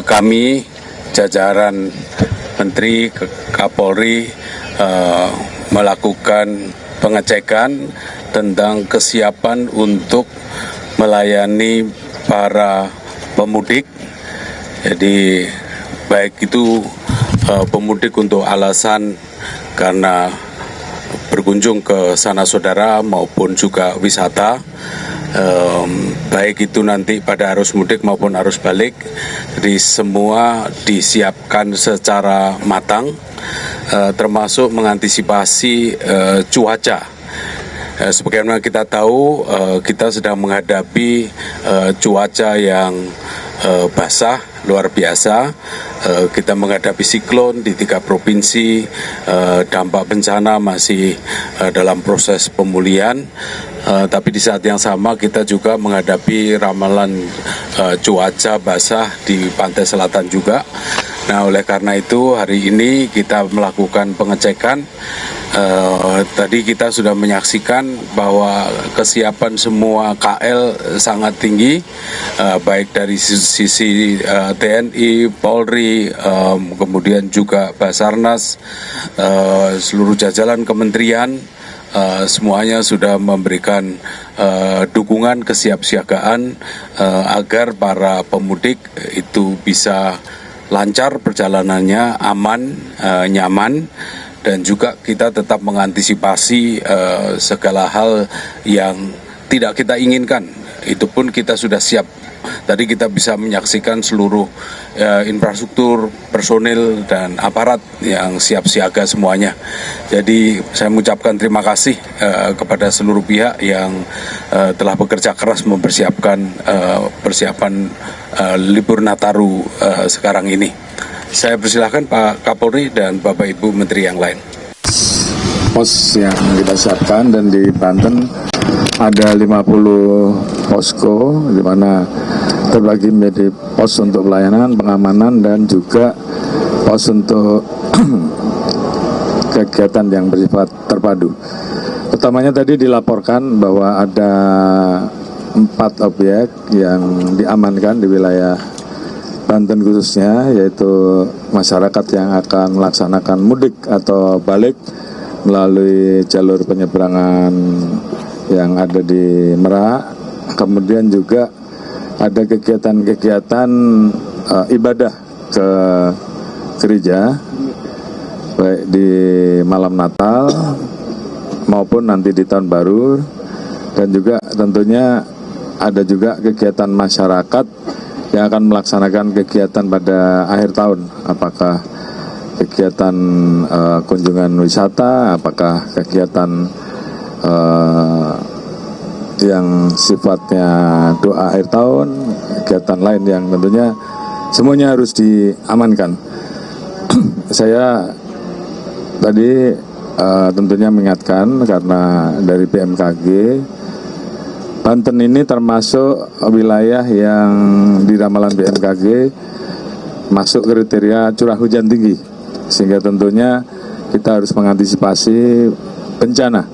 kami jajaran Menteri Kapolri melakukan pengecekan tentang kesiapan untuk melayani para pemudik. Jadi baik itu pemudik untuk alasan karena berkunjung ke sana saudara maupun juga wisata, baik itu nanti pada arus mudik maupun arus balik. Jadi semua disiapkan secara matang, termasuk mengantisipasi cuaca. Sebagaimana kita tahu, kita sedang menghadapi cuaca yang basah luar biasa. Kita menghadapi siklon di 3 provinsi, dampak bencana masih dalam proses pemulihan, tapi di saat yang sama kita juga menghadapi ramalan cuaca basah di pantai selatan juga. Nah, oleh karena itu hari ini kita melakukan pengecekan. Tadi kita sudah menyaksikan bahwa kesiapan semua KL sangat tinggi, baik dari sisi TNI, Polri, kemudian juga Basarnas, seluruh jajaran kementerian, semuanya sudah memberikan dukungan kesiapsiagaan agar para pemudik itu bisa lancar perjalanannya, aman, nyaman, dan juga kita tetap mengantisipasi segala hal yang tidak kita inginkan. Itu pun kita sudah siap. Tadi kita bisa menyaksikan seluruh infrastruktur, personil, dan aparat yang siap siaga semuanya. Jadi saya mengucapkan terima kasih kepada seluruh pihak yang telah bekerja keras mempersiapkan persiapan libur Nataru sekarang ini. Saya persilahkan Pak Kapolri dan Bapak Ibu Menteri yang lain. Pos yang kita siapkan, dan di Banten ada 50 posko di mana terbagi menjadi pos untuk pelayanan, pengamanan, dan juga pos untuk kegiatan yang bersifat terpadu. Pertamanya tadi dilaporkan bahwa ada 4 objek yang diamankan di wilayah Banten khususnya, yaitu masyarakat yang akan melaksanakan mudik atau balik melalui jalur penyeberangan yang ada di Merak. Kemudian juga ada kegiatan-kegiatan ibadah ke gereja, baik di malam Natal maupun nanti di Tahun Baru. Dan juga tentunya ada juga kegiatan masyarakat yang akan melaksanakan kegiatan pada akhir tahun, apakah kegiatan kunjungan wisata, apakah kegiatan yang sifatnya doa akhir tahun, kegiatan lain yang tentunya semuanya harus diamankan. Saya tadi tentunya mengingatkan, karena dari BMKG, Banten ini termasuk wilayah yang di ramalan BMKG masuk kriteria curah hujan tinggi, sehingga tentunya kita harus mengantisipasi bencana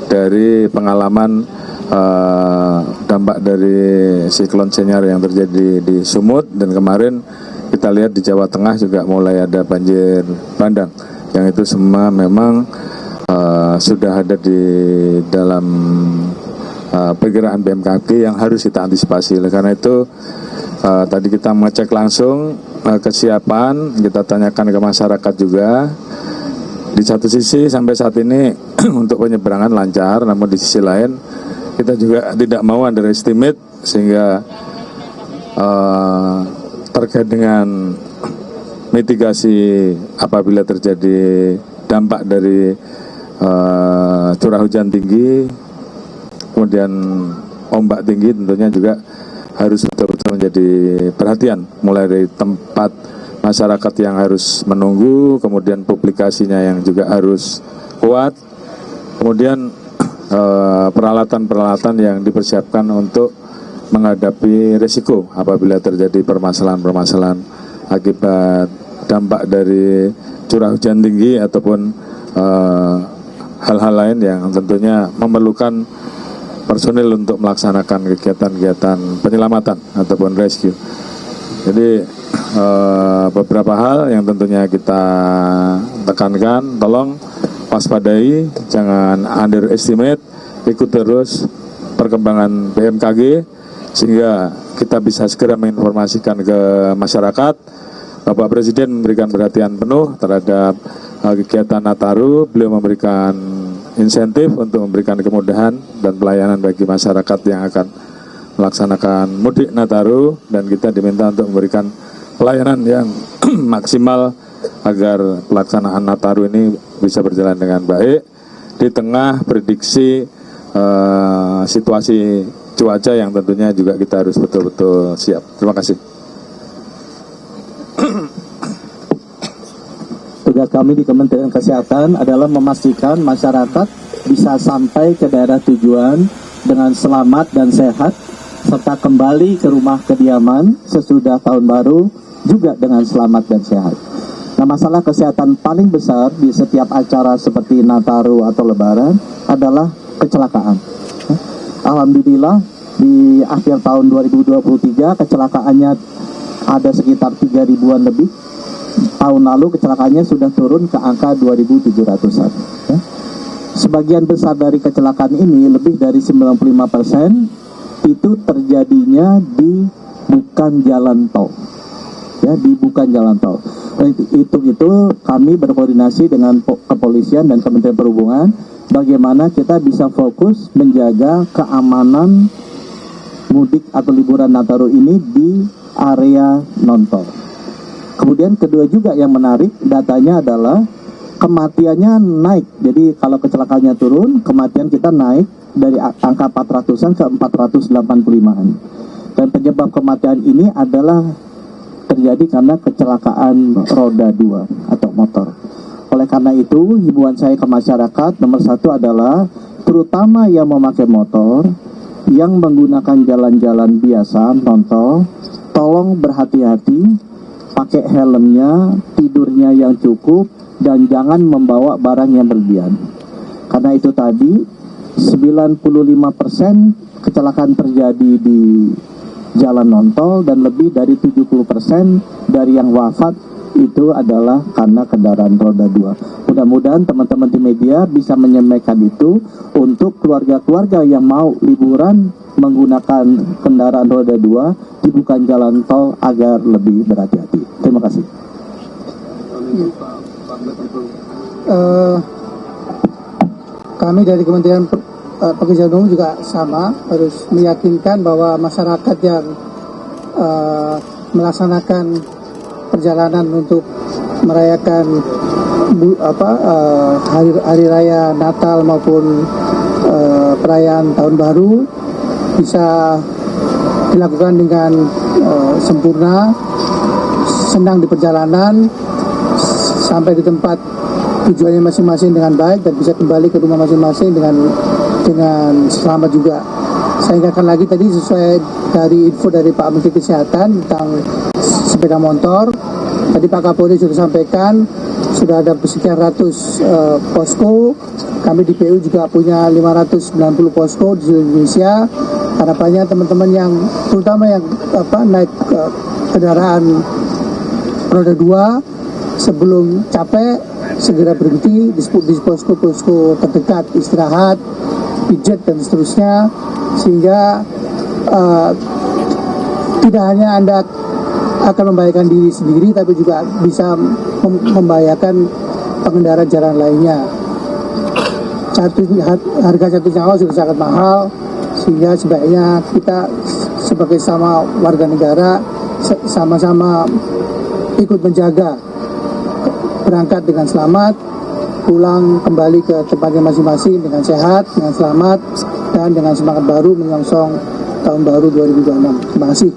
dari pengalaman dampak dari siklon Senyar yang terjadi di Sumut, dan kemarin kita lihat di Jawa Tengah juga mulai ada banjir bandang, yang itu semua memang sudah ada di dalam perkiraan BMKG yang harus kita antisipasi. Oleh karena itu tadi kita mengecek langsung kesiapan, kita tanyakan ke masyarakat juga. Di satu sisi sampai saat ini untuk penyeberangan lancar, namun di sisi lain kita juga tidak mau underestimate, sehingga terkait dengan mitigasi apabila terjadi dampak dari curah hujan tinggi, kemudian ombak tinggi, tentunya juga harus betul-betul menjadi perhatian, mulai dari tempat masyarakat yang harus menunggu, kemudian publikasinya yang juga harus kuat, kemudian peralatan-peralatan yang dipersiapkan untuk menghadapi risiko apabila terjadi permasalahan-permasalahan akibat dampak dari curah hujan tinggi ataupun hal-hal lain yang tentunya memerlukan personil untuk melaksanakan kegiatan-kegiatan penyelamatan ataupun rescue. Jadi beberapa hal yang tentunya kita tekankan. Tolong waspadai, jangan underestimate, ikut terus perkembangan BMKG sehingga kita bisa segera menginformasikan ke masyarakat. Bapak Presiden memberikan perhatian penuh terhadap kegiatan Nataru. Beliau memberikan insentif untuk memberikan kemudahan dan pelayanan bagi masyarakat yang akan melaksanakan mudik Nataru, dan kita diminta untuk memberikan pelayanan yang maksimal agar pelaksanaan Nataru ini bisa berjalan dengan baik di tengah prediksi situasi cuaca yang tentunya juga kita harus betul-betul siap. Terima kasih. Tugas kami di Kementerian Kesehatan adalah memastikan masyarakat bisa sampai ke daerah tujuan dengan selamat dan sehat, serta kembali ke rumah kediaman sesudah tahun baru juga dengan selamat dan sehat. Nah, masalah kesehatan paling besar di setiap acara seperti Nataru atau Lebaran adalah kecelakaan. Alhamdulillah di akhir tahun 2023 kecelakaannya ada sekitar 3.000-an lebih. Tahun lalu kecelakaannya sudah turun ke angka 2.700-an. Sebagian besar dari kecelakaan ini, lebih dari 95%, itu terjadinya di bukan jalan tol, ya, di bukan jalan tol. Itu kami berkoordinasi dengan kepolisian dan Kementerian Perhubungan bagaimana kita bisa fokus menjaga keamanan mudik atau liburan Nataru ini di area non tol. Kemudian kedua juga yang menarik datanya adalah kematiannya naik. Jadi kalau kecelakaannya turun, kematian kita naik dari angka 400-an ke 485-an. Dan penyebab kematian ini adalah terjadi karena kecelakaan roda 2 atau motor. Oleh karena itu, himbauan saya ke masyarakat nomor 1 adalah terutama yang memakai motor, yang menggunakan jalan-jalan biasa, non-tol, tolong berhati-hati, pakai helmnya, tidurnya yang cukup, dan jangan membawa barang yang berlebihan. Karena itu tadi 95% kecelakaan terjadi di jalan non-tol dan lebih dari 70% dari yang wafat itu adalah karena kendaraan roda 2. Mudah-mudahan teman-teman di media bisa menyampaikan itu untuk keluarga-keluarga yang mau liburan menggunakan kendaraan roda 2 di bukan jalan tol agar lebih berhati-hati. Terima kasih. Kami dari Kementerian Pekerjaan Umum juga sama, harus meyakinkan bahwa masyarakat yang melaksanakan perjalanan untuk merayakan hari raya Natal maupun perayaan Tahun Baru bisa dilakukan dengan sempurna, senang di perjalanan, sampai di tempat tujuannya masing-masing dengan baik dan bisa kembali ke rumah masing-masing dengan selamat juga. Saya ingatkan lagi tadi sesuai dari info dari Pak Menteri Kesehatan tentang sepeda motor. Tadi Pak Kapolri sudah sampaikan sudah ada sekian ratus posko. Kami di PU juga punya 590 posko di seluruh Indonesia. Harapannya teman-teman yang terutama yang naik kendaraan roda 2 sebelum capek segera berhenti di posko-posko terdekat, istirahat, pijet dan seterusnya, sehingga tidak hanya Anda akan membahayakan diri sendiri tapi juga bisa membahayakan pengendara jalan lainnya. Harga satu nyawa sudah sangat mahal, sehingga sebaiknya kita sebagai sama warga negara sama-sama ikut menjaga, berangkat dengan selamat, pulang kembali ke tempatnya masing-masing dengan sehat, dengan selamat, dan dengan semangat baru menyongsong tahun baru 2026. Terima kasih.